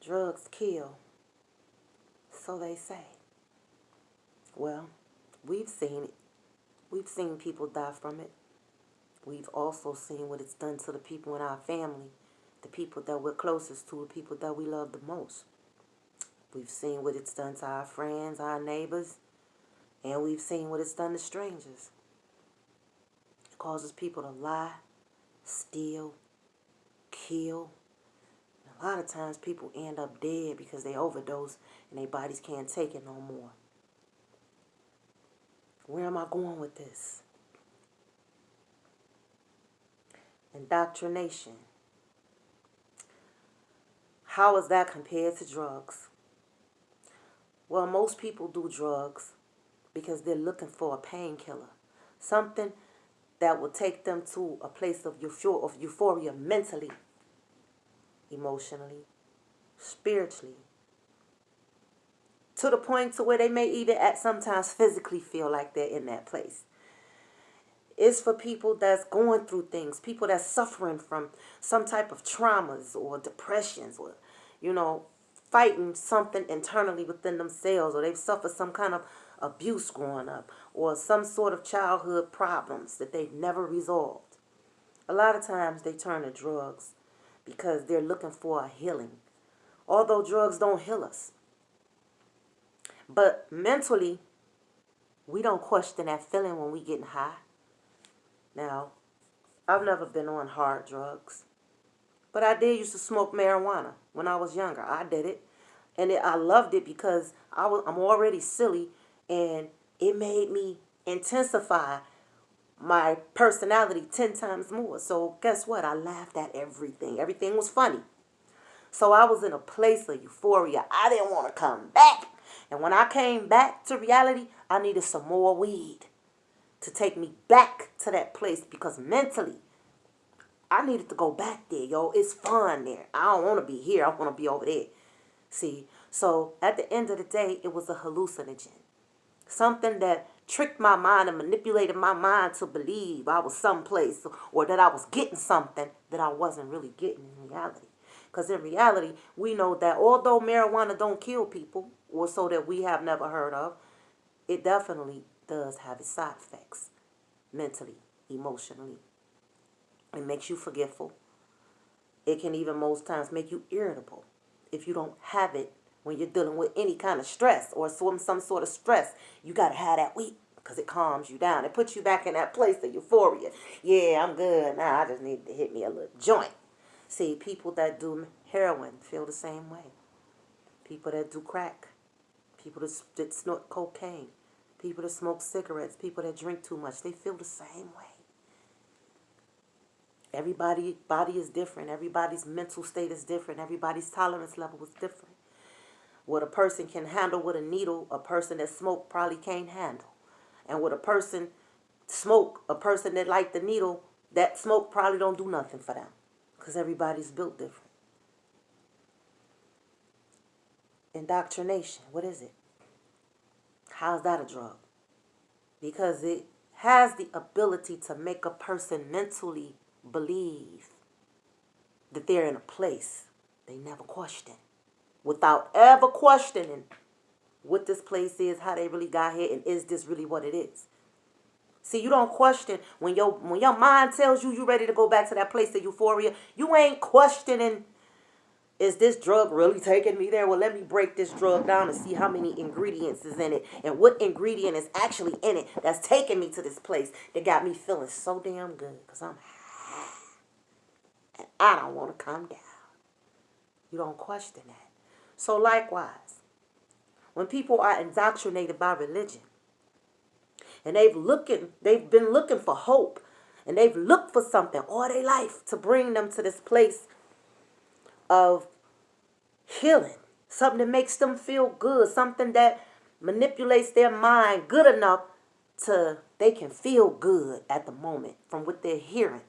Drugs kill, so they say. Well, we've seen it. We've seen people die from it. We've also seen what it's done to the people in our family, the people that we're closest to, the people that we love the most. We've seen what it's done to our friends, our neighbors, and we've seen what it's done to strangers. It causes people to lie, steal, kill. And a lot of times people end up dead because they overdose and their bodies can't take it no more. Where am I going with this? Indoctrination. How is that compared to drugs? Well, most people do drugs because they're looking for a painkiller. Something that will take them to a place of euphoria mentally, emotionally, spiritually. To the point to where they may even sometimes physically feel like they're in that place. It's for people that's going through things, people that's suffering from some type of traumas or depressions or, fighting something internally within themselves, or they've suffered some kind of abuse growing up or some sort of childhood problems that they've never resolved. A lot of times they turn to drugs because they're looking for a healing. Although drugs don't heal us. But mentally, we don't question that feeling when we getting high. Now, I've never been on hard drugs, but I did used to smoke marijuana when I was younger. I did it, and I loved it because I'm already silly, and it made me intensify my personality 10 times more. So guess what? I laughed at everything. Everything was funny. So I was in a place of euphoria. I didn't want to come back. And when I came back to reality, I needed some more weed to take me back to that place because mentally, I needed to go back there, yo. It's fun there. I don't want to be here. I want to be over there. See, so at the end of the day, it was a hallucinogen. Something that tricked my mind and manipulated my mind to believe I was someplace or that I was getting something that I wasn't really getting in reality. Because in reality, we know that although marijuana don't kill people, or so that we have never heard of, it definitely does have its side effects, mentally, emotionally. It makes you forgetful. It can even most times make you irritable if you don't have it when you're dealing with any kind of stress or some sort of stress. You got to have that weed because it calms you down. It puts you back in that place of euphoria. Yeah, I'm good. Now I just need to hit me a little joint. See, people that do heroin feel the same way. People that do crack. People that snort cocaine. People that smoke cigarettes. People that drink too much. They feel the same way. Everybody's body is different. Everybody's mental state is different. Everybody's tolerance level is different. What a person can handle with a needle, a person that smoke probably can't handle. And what a person a person that like the needle, that smoke probably don't do nothing for them. Because everybody's built different. Indoctrination, what is it? How's that a drug? Because it has the ability to make a person mentally believe that they're in a place they never question, without ever questioning what this place is, how they really got here, and is this really what it is. See, you don't question when your mind tells you you're ready to go back to that place of euphoria. You ain't questioning, is this drug really taking me there? Well, let me break this drug down and see how many ingredients is in it and what ingredient is actually in it that's taking me to this place that got me feeling so damn good because I'm high and I don't want to come down. You don't question that. So likewise, when people are indoctrinated by religion and they've been looking for hope and they've looked for something all their life to bring them to this place of healing, something that makes them feel good, something that manipulates their mind good enough to they can feel good at the moment from what they're hearing,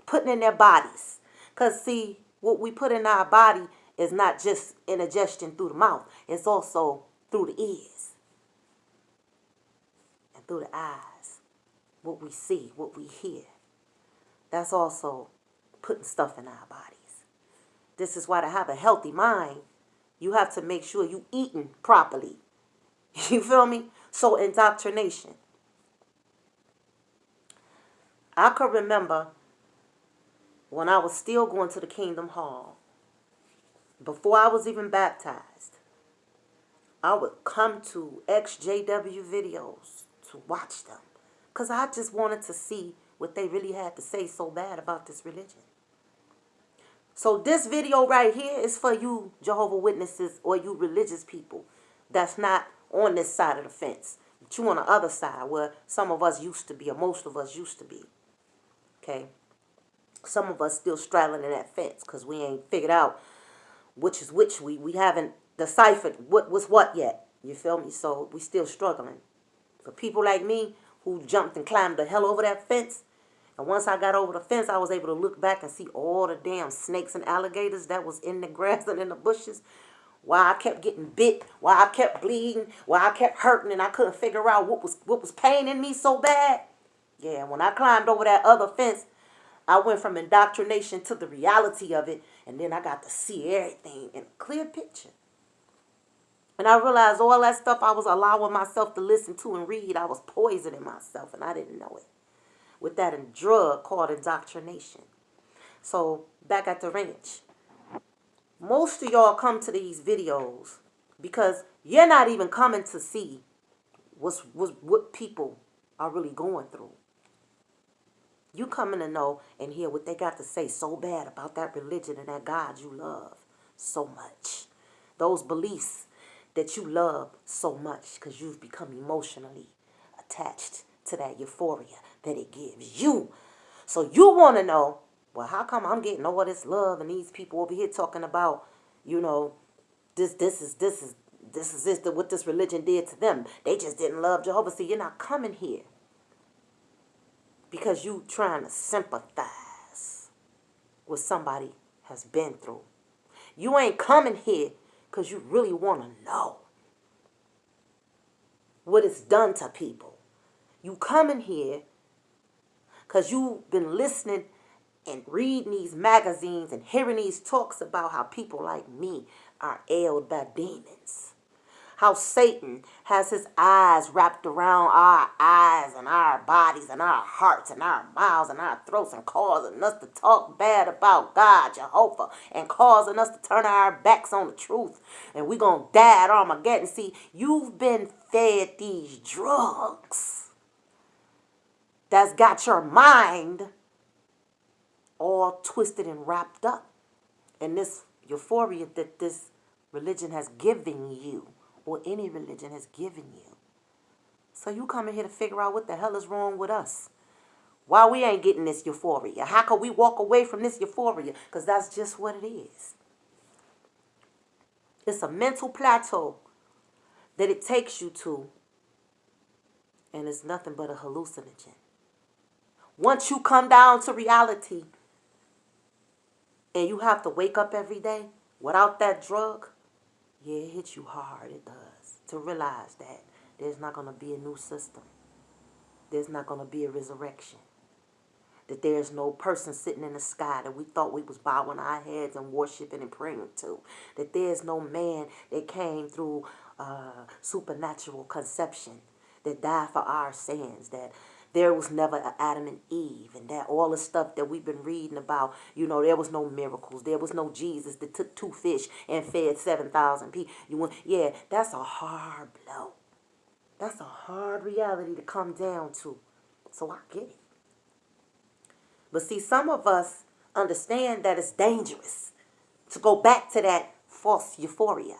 putting in their bodies. Because see, what we put in our body is not just indigestion through the mouth, it's also through the ears and through the eyes. What we see, what we hear, that's also putting stuff in our bodies. This is why to have a healthy mind, you have to make sure you eating properly. You feel me? So indoctrination. I could remember when I was still going to the Kingdom Hall, before I was even baptized, I would come to XJW videos to watch them. Because I just wanted to see what they really had to say so bad about this religion. So this video right here is for you Jehovah's Witnesses or you religious people that's not on this side of the fence. But you on the other side where some of us used to be, or most of us used to be. Okay? Some of us still straddling in that fence because we ain't figured out which is which. We haven't deciphered what was what yet. You feel me? So we still struggling. For people like me who jumped and climbed the hell over that fence, and once I got over the fence, I was able to look back and see all the damn snakes and alligators that was in the grass and in the bushes. Why I kept getting bit, why I kept bleeding, why I kept hurting, and I couldn't figure out what was paining me so bad. Yeah, when I climbed over that other fence, I went from indoctrination to the reality of it, and then I got to see everything in a clear picture. And I realized all that stuff I was allowing myself to listen to and read, I was poisoning myself, and I didn't know it. With that drug called indoctrination. So, back at the ranch. Most of y'all come to these videos because you're not even coming to see what people are really going through. You coming to know and hear what they got to say so bad about that religion and that God you love so much. Those beliefs that you love so much because you've become emotionally attached to that euphoria that it gives you. So you want to know, well, how come I'm getting all this love and these people over here talking about, you know, this is what this religion did to them. They just didn't love Jehovah. See, you're not coming here because you trying to sympathize with somebody has been through. You ain't coming here because you really want to know what it's done to people. You coming here because you've been listening and reading these magazines and hearing these talks about how people like me are ailed by demons. How Satan has his eyes wrapped around our eyes and our bodies and our hearts and our mouths and our throats and causing us to talk bad about God, Jehovah, and causing us to turn our backs on the truth. And we're going to die at Armageddon. See, you've been fed these drugs that's got your mind all twisted and wrapped up in this euphoria that this religion has given you, or any religion has given you. So you coming here to figure out what the hell is wrong with us. Why we ain't getting this euphoria. How can we walk away from this euphoria? Because that's just what it is. It's a mental plateau that it takes you to, and it's nothing but a hallucinogen. Once you come down to reality, and you have to wake up every day without that drug, yeah, it hits you hard, it does. To realize that there's not going to be a new system. There's not going to be a resurrection. That there's no person sitting in the sky that we thought we was bowing our heads and worshiping and praying to. That there's no man that came through supernatural conception that died for our sins. That there was never an Adam and Eve, and that all the stuff that we've been reading about, you know, there was no miracles. There was no Jesus that took 2 fish and fed 7,000 people. Yeah, that's a hard blow. That's a hard reality to come down to. So I get it. But see, some of us understand that it's dangerous to go back to that false euphoria,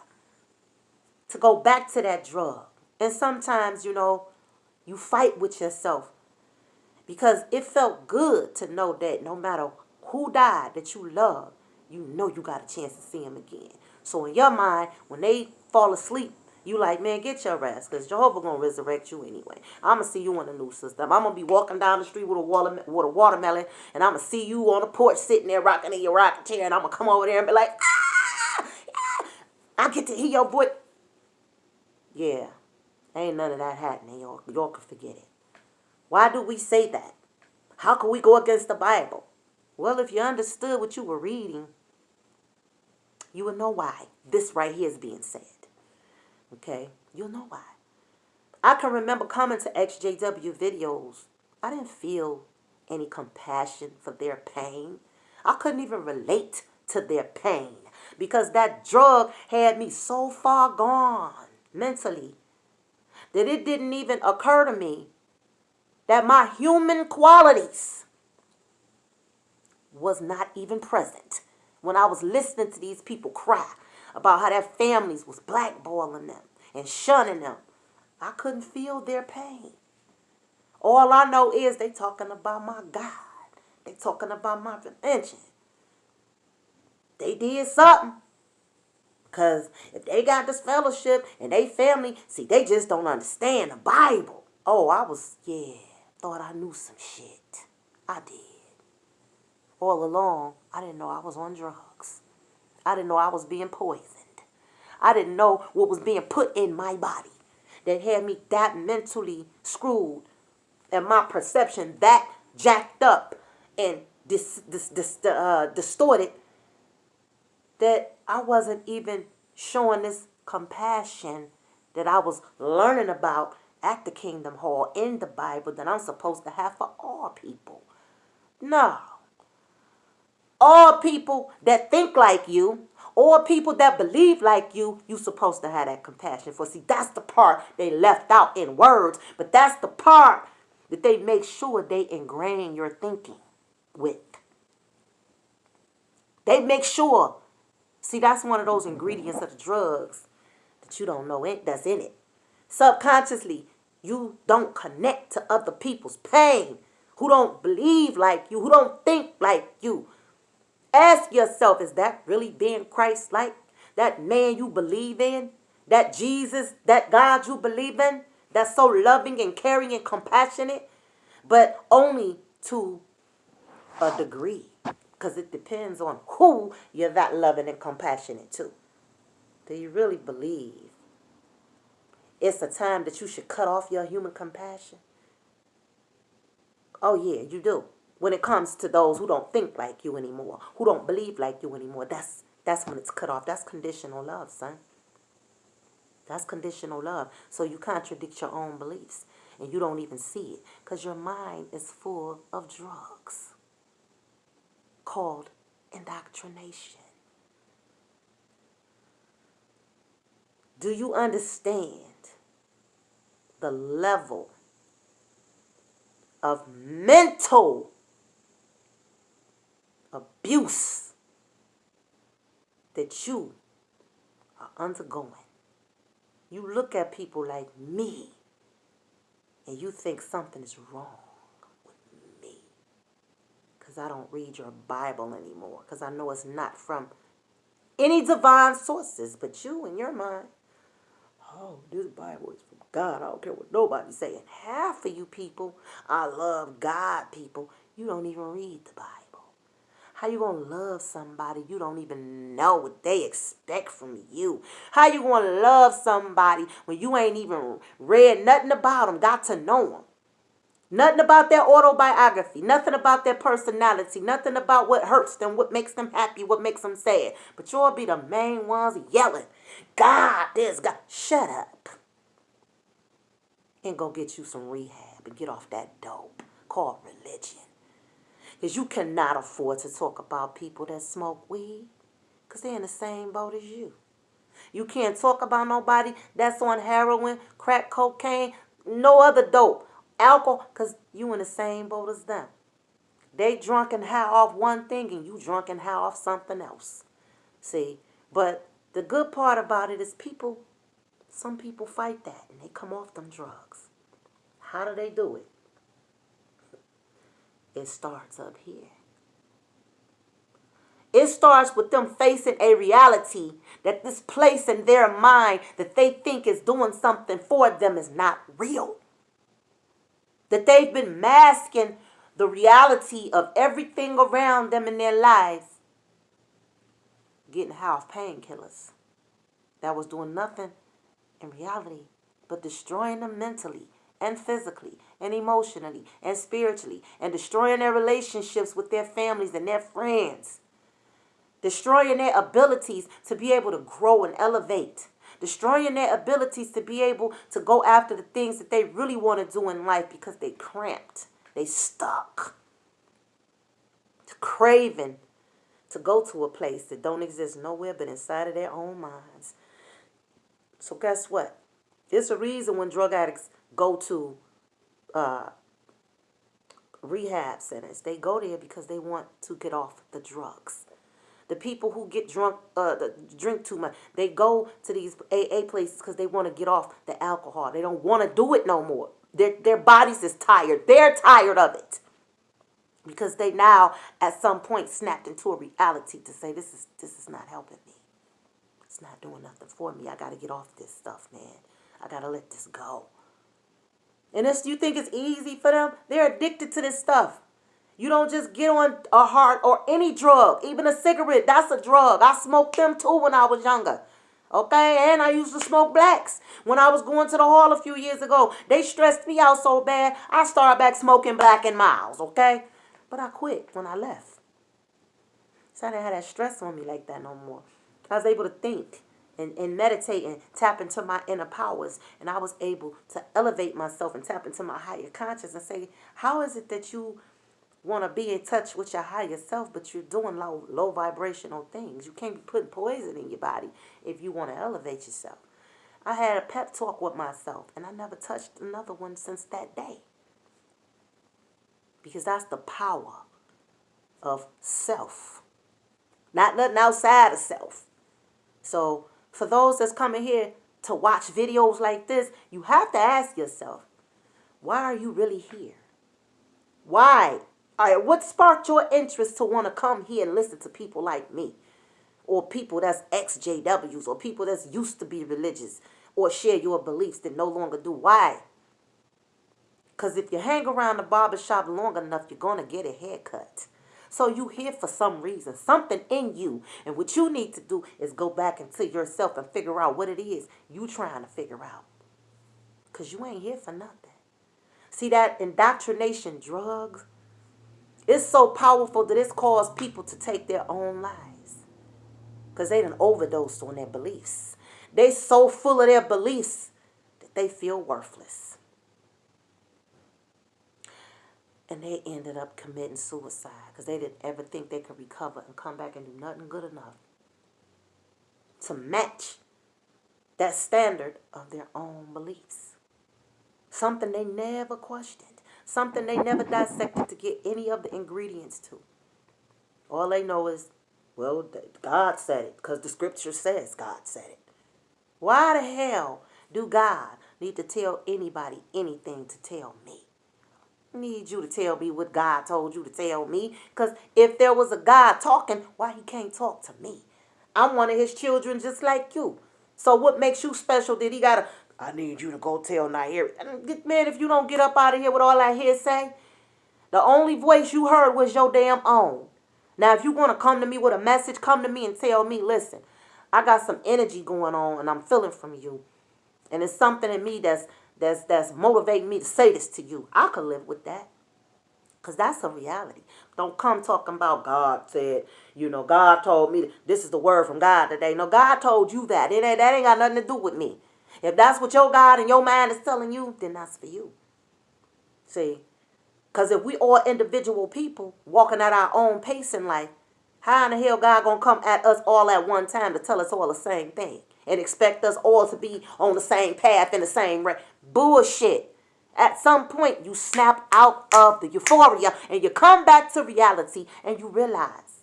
to go back to that drug. And sometimes, you know, you fight with yourself because it felt good to know that no matter who died that you love, you know you got a chance to see him again. So in your mind, when they fall asleep, you like, man, get your rest, because Jehovah going to resurrect you anyway. I'm going to see you in a new system. I'm going to be walking down the street with a watermelon, and I'm going to see you on the porch sitting there rocking in your rocking chair, and I'm going to come over there and be like, I get to hear your voice. Yeah, ain't none of that happening. Y'all can forget it. Why do we say that? How can we go against the Bible? Well, if you understood what you were reading, You will know why this right here is being said. Okay? You'll know why. I can remember coming to XJW videos. I didn't feel any compassion for their pain. I couldn't even relate to their pain because that drug had me so far gone mentally that it didn't even occur to me that my human qualities was not even present when I was listening to these people cry about how their families was blackballing them and shunning them. I couldn't feel their pain. All I know is they talking about my God. They talking about my religion. They did something. Because if they got this fellowship and they family, see, they just don't understand the Bible. Oh, thought I knew some shit. I did. All along, I didn't know I was on drugs. I didn't know I was being poisoned. I didn't know what was being put in my body that had me that mentally screwed and my perception that jacked up and distorted that I wasn't even showing this compassion that I was learning about at the Kingdom Hall in the Bible that I'm supposed to have for all people. No. All people that think like you, all people that believe like you supposed to have that compassion for. See, that's the part they left out in words, but that's the part that they make sure they ingrain your thinking with. They make sure. See, that's one of those ingredients of the drugs that you don't know that's in it. Subconsciously, you don't connect to other people's pain, who don't believe like you, who don't think like you. Ask yourself, is that really being Christ-like? That man you believe in? That Jesus, that God you believe in? That's so loving and caring and compassionate? But only to a degree. Because it depends on who you're that loving and compassionate to. Do you really believe it's a time that you should cut off your human compassion? Oh yeah, you do. When it comes to those who don't think like you anymore, who don't believe like you anymore, that's when it's cut off. That's conditional love, son. That's conditional love. So you contradict your own beliefs and you don't even see it because your mind is full of drugs called indoctrination. Do you understand the level of mental abuse that you are undergoing? You look at people like me and you think something is wrong with me because I don't read your Bible anymore, because I know it's not from any divine sources but you and your mind. Oh, this Bible is from God. I don't care what nobody's saying. Half of you people, I love God people, you don't even read the Bible. How you going to love somebody you don't even know what they expect from you? How you going to love somebody when you ain't even read nothing about them, got to know them? Nothing about their autobiography, nothing about their personality, nothing about what hurts them, what makes them happy, what makes them sad. But you'll be the main ones yelling, God, this God. Shut up. And go get you some rehab and get off that dope called religion. Because you cannot afford to talk about people that smoke weed because they're in the same boat as you. You can't talk about nobody that's on heroin, crack cocaine, no other dope, alcohol, because you in the same boat as them. They drunk and high off one thing and you drunk and high off something else. See, but the good part about it is some people fight that and they come off them drugs. How do they do it? It starts up here. It starts with them facing a reality that this place in their mind that they think is doing something for them is not real. That they've been masking the reality of everything around them in their lives, getting high off painkillers that was doing nothing in reality but destroying them mentally and physically and emotionally and spiritually and destroying their relationships with their families and their friends. destroying their abilities to be able to grow and elevate, destroying their abilities to be able to go after the things that they really want to do in life because they cramped, they stuck, craving to go to a place that don't exist nowhere but inside of their own minds. So guess what? There's a reason when drug addicts go to rehab centers. They go there because they want to get off the drugs. The people who get drunk, drink too much, they go to these AA places because they want to get off the alcohol. They don't want to do it no more. Their bodies is tired. They're tired of it. Because they now, at some point, snapped into a reality to say, this is not helping me. It's not doing nothing for me. I got to get off this stuff, man. I got to let this go. And this, you think it's easy for them? They're addicted to this stuff. You don't just get on a heart or any drug, even a cigarette. That's a drug. I smoked them too when I was younger. Okay, and I used to smoke blacks. When I was going to the hall a few years ago, they stressed me out so bad, I started back smoking Black and Miles, okay? But I quit when I left. So I didn't have that stress on me like that no more. I was able to think and meditate and tap into my inner powers. And I was able to elevate myself and tap into my higher conscious and say, how is it that you want to be in touch with your higher self, but you're doing low vibrational things? You can't be putting poison in your body if you want to elevate yourself. I had a pep talk with myself, and I never touched another one since that day. Because that's the power of self. Not nothing outside of self. So for those that's coming here to watch videos like this, you have to ask yourself, why are you really here? Why? All right, what sparked your interest to want to come here and listen to people like me? Or people that's ex-JWs, or people that's used to be religious, or share your beliefs that no longer do. Why? Because if you hang around the barbershop long enough, you're going to get a haircut. So you here for some reason, something in you. And what you need to do is go back into yourself and figure out what it is you trying to figure out. Because you ain't here for nothing. See, that indoctrination drugs, it's so powerful that it's caused people to take their own lives. Because they done overdosed on their beliefs. They so full of their beliefs that they feel worthless. And they ended up committing suicide because they didn't ever think they could recover and come back and do nothing good enough to match that standard of their own beliefs. Something they never questioned. Something they never dissected to get any of the ingredients to. All they know is, well, God said it because the scripture says God said it. Why the hell do God need to tell anybody anything to tell me? I need you to tell me what God told you to tell me. Because if there was a God talking, why he can't talk to me? I'm one of his children just like you. So what makes you special that he got to, I need you to go tell Nairi. Man, if you don't get up out of here with all that hearsay, the only voice you heard was your damn own. Now, if you want to come to me with a message, come to me and tell me, listen, I got some energy going on and I'm feeling from you. And it's something in me that's motivating me to say this to you. I could live with that. Because that's a reality. Don't come talking about God said, God told me this is the word from God today. No, God told you that. That ain't got nothing to do with me. If that's what your God and your mind is telling you, then that's for you. See? Because if we all individual people walking at our own pace in life, how in the hell God gonna come at us all at one time to tell us all the same thing and expect us all to be on the same path in the same way? Bullshit. At some point, you snap out of the euphoria and you come back to reality and you realize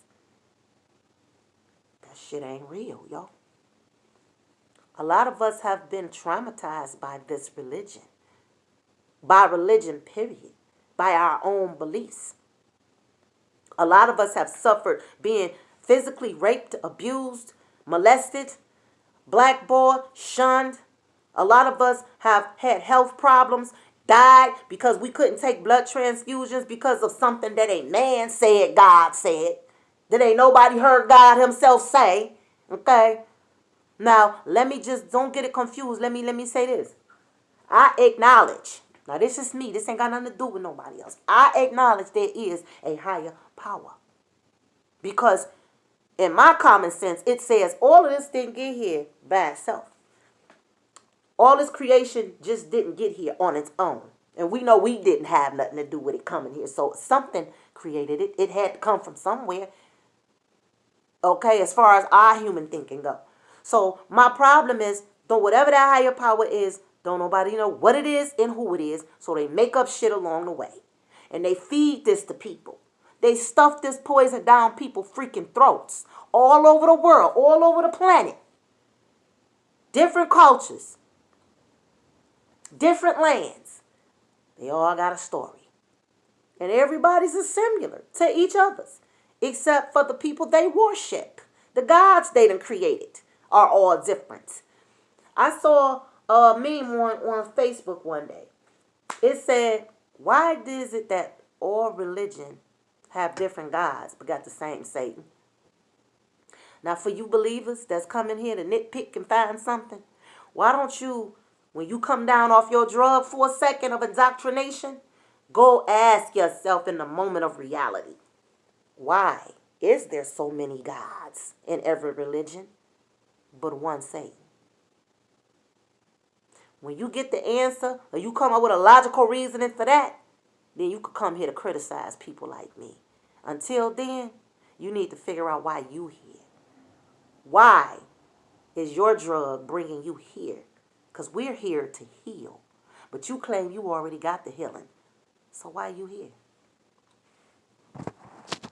that shit ain't real, yo. A lot of us have been traumatized by this religion. By religion, period. By our own beliefs. A lot of us have suffered being physically raped, abused, molested, blackballed, shunned. A lot of us have had health problems, died because we couldn't take blood transfusions because of something that a man said God said. That ain't nobody heard God himself say. Okay? Now, don't get it confused. Let me say this. I acknowledge. Now, this is me. This ain't got nothing to do with nobody else. I acknowledge there is a higher power. Because In my common sense, it says all of this didn't get here by itself. All this creation just didn't get here on its own. And we know we didn't have nothing to do with it coming here. So something created it. It had to come from somewhere. Okay, as far as our human thinking go. So my problem is, though whatever that higher power is, don't nobody know what it is and who it is. So they make up shit along the way. And they feed this to people. They stuff this poison down people's freaking throats. All over the world. All over the planet. Different cultures. Different lands. They all got a story. And everybody's similar to each other's. Except for the people they worship. The gods they done created are all different. I saw a meme on Facebook one day. It said, why is it that all religion have different gods but got the same Satan? Now for you believers that's coming here to nitpick and find something, why don't you, when you come down off your drug for a second of indoctrination, go ask yourself in the moment of reality, why is there so many gods in every religion but one Satan? When you get the answer or you come up with a logical reasoning for that, then you could come here to criticize people like me. Until then, you need to figure out why you here. Why is your drug bringing you here? Because we're here to heal. But you claim you already got the healing. So why are you here?